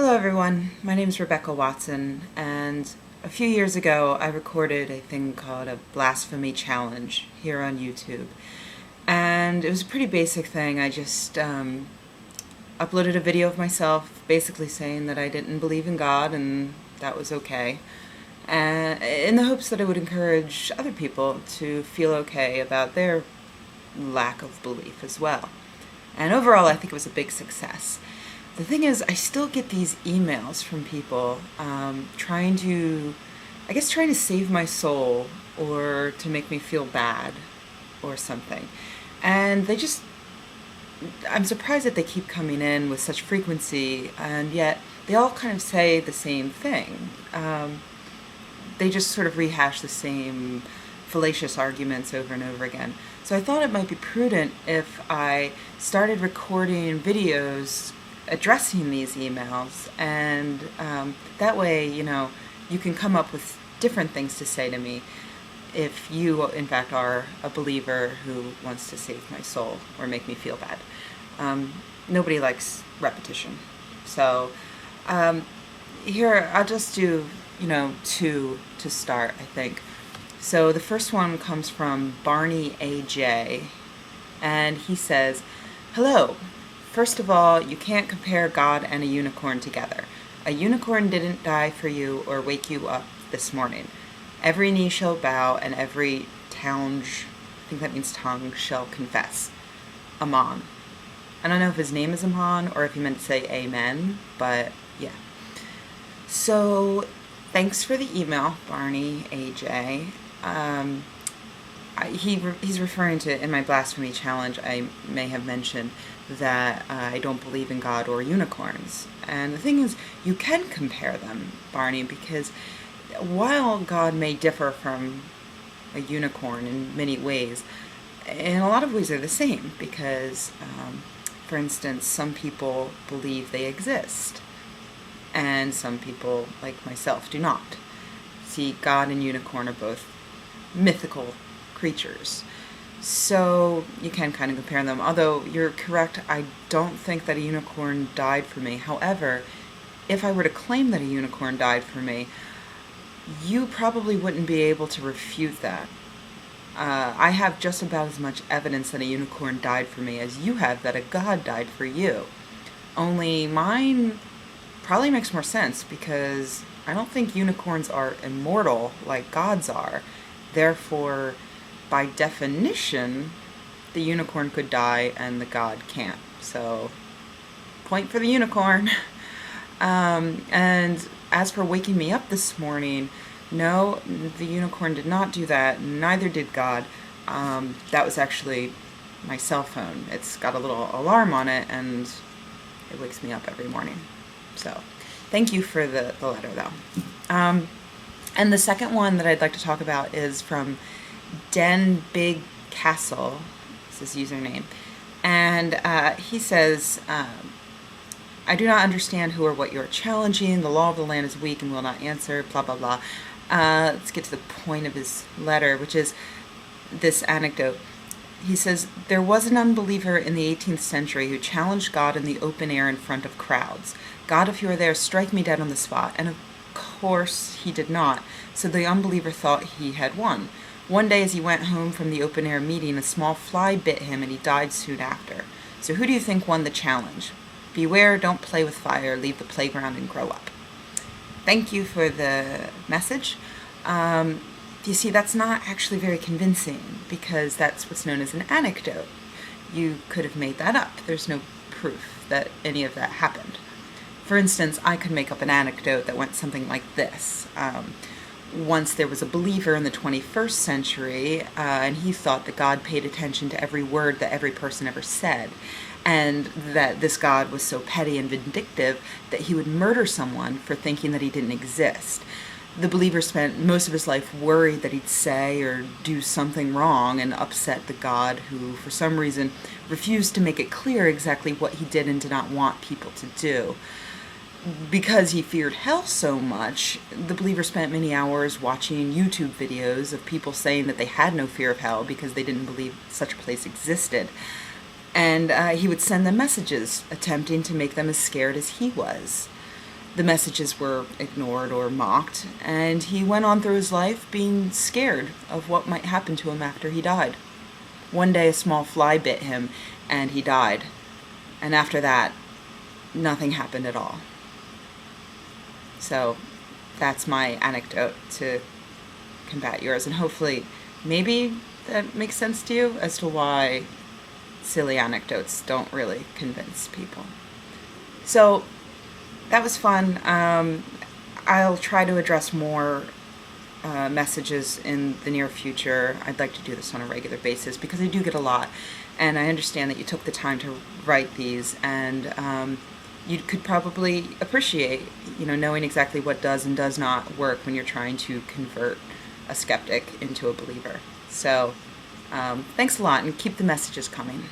Hello everyone, my name is Rebecca Watson, and a few years ago I recorded a thing called a blasphemy challenge here on YouTube. And it was a pretty basic thing. I just uploaded a video of myself basically saying that I didn't believe in God and that was okay. And in the hopes that it would encourage other people to feel okay about their lack of belief as well. And overall I think it was a big success. The thing is, I still get these emails from people trying to save my soul or to make me feel bad or something. And I'm surprised that they keep coming in with such frequency, and yet they all kind of say the same thing. They just sort of rehash the same fallacious arguments over and over again. So I thought it might be prudent if I started recording videos addressing these emails, and that way, you can come up with different things to say to me if you, in fact, are a believer who wants to save my soul or make me feel bad. Nobody likes repetition. So here, I'll just do, two to start, I think. So the first one comes from Barney AJ, and he says, "Hello. First of all, you can't compare God and a unicorn together. A unicorn didn't die for you or wake you up this morning. Every knee shall bow and every tongue, I think that means tongue, shall confess." Amen. I don't know if his name is Amen or if he meant to say amen, but yeah. So thanks for the email, Barney AJ. He's referring to, in my blasphemy challenge, I may have mentioned that I don't believe in God or unicorns. And the thing is, you can compare them, Barney, because while God may differ from a unicorn in many ways, in a lot of ways they're the same, because, for instance, some people believe they exist, and some people, like myself, do not. See, God and unicorn are both mythical creatures. So you can kind of compare them. Although you're correct, I don't think that a unicorn died for me. However, if I were to claim that a unicorn died for me, you probably wouldn't be able to refute that. I have just about as much evidence that a unicorn died for me as you have that a god died for you. Only mine probably makes more sense because I don't think unicorns are immortal like gods are. Therefore, by definition, the unicorn could die and the god can't. So, point for the unicorn. And as for waking me up this morning, no, the unicorn did not do that. Neither did God. That was actually my cell phone. It's got a little alarm on it, and it wakes me up every morning. So, thank you for the letter, though. And the second one that I'd like to talk about is from Den Big Castle, is his username, and he says, "I do not understand who or what you are challenging. The law of the land is weak and will not answer, blah, blah, blah." Let's get to the point of his letter, which is this anecdote. He says, "There was an unbeliever in the 18th century who challenged God in the open air in front of crowds. 'God, if you are there, strike me dead on the spot.' And of course he did not, so the unbeliever thought he had won. One day as he went home from the open-air meeting, a small fly bit him and he died soon after. So who do you think won the challenge? Beware, don't play with fire, leave the playground and grow up." Thank you for the message. You see, that's not actually very convincing because that's what's known as an anecdote. You could have made that up. There's no proof that any of that happened. For instance, I could make up an anecdote that went something like this. Once there was a believer in the 21st century, and he thought that God paid attention to every word that every person ever said, and that this God was so petty and vindictive that he would murder someone for thinking that he didn't exist. The believer spent most of his life worried that he'd say or do something wrong and upset the God who, for some reason, refused to make it clear exactly what he did and did not want people to do. Because he feared hell so much, the believer spent many hours watching YouTube videos of people saying that they had no fear of hell because they didn't believe such a place existed. And he would send them messages attempting to make them as scared as he was. the messages were ignored or mocked, and he went on through his life being scared of what might happen to him after he died. One day a small fly bit him, and he died. And after that, nothing happened at all. So that's my anecdote to combat yours, and hopefully maybe that makes sense to you as to why silly anecdotes don't really convince people. So that was fun. I'll try to address more messages in the near future. I'd like to do this on a regular basis because I do get a lot, and I understand that you took the time to write these, and you could probably appreciate, knowing exactly what does and does not work when you're trying to convert a skeptic into a believer. So thanks a lot, and keep the messages coming.